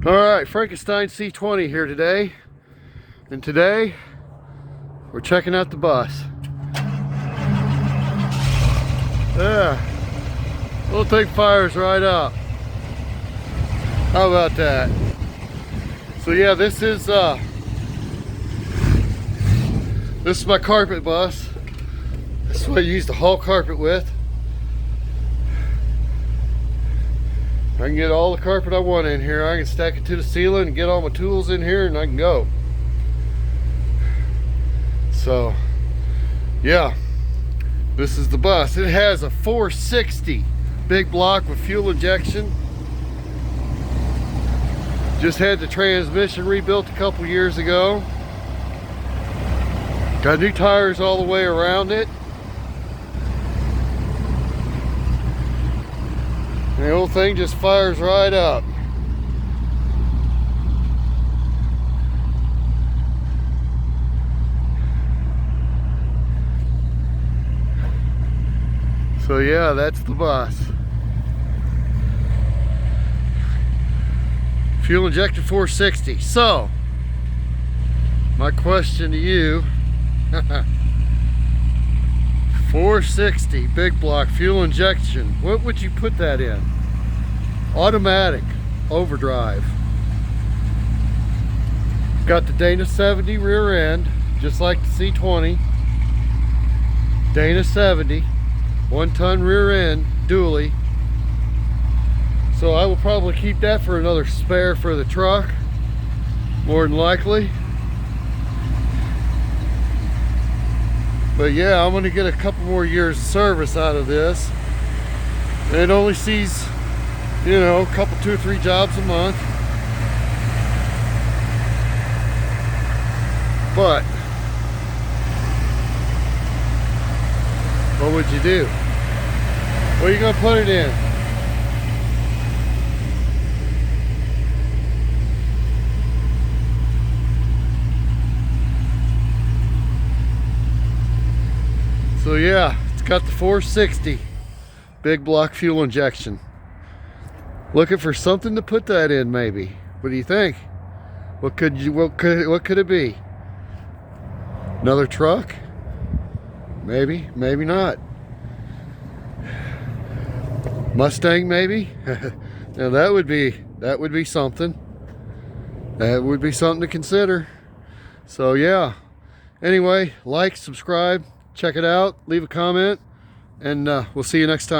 Alright, Frankenstein C20 here today. And today, we're checking out the bus. Yeah, little thing fires right up. How about that? So yeah, this is my carpet bus. This is what I use to haul carpet with. I can get all the carpet I want in here. I can stack it to the ceiling and get all my tools in here and I can go. So, yeah, this is the bus. It has a 460 big block with fuel injection. Just had the transmission rebuilt a couple years ago. Got new tires all the way around it. And the old thing just fires right up. So yeah, that's the bus. Fuel injected 460. So, my question to you, 460 big block fuel injection, what would you put that in? Automatic, overdrive. Got the Dana 70 rear end, just like the C20. Dana 70, 1-ton rear end, dually. So I will probably keep that for another spare for the truck, more than likely. But yeah, I'm going to get a couple more years of service out of this. It only sees, you know, a couple, 2 or 3 jobs a month. But what would you do? What are you going to put it in? So yeah, it's got the 460 big block fuel injection. Looking for something to put that in, maybe. What do you think? What could it be? Another truck? Maybe, maybe not. Mustang, maybe? Now that would be something. That would be something to consider. So yeah. Anyway, like, subscribe, check it out, leave a comment, and we'll see you next time.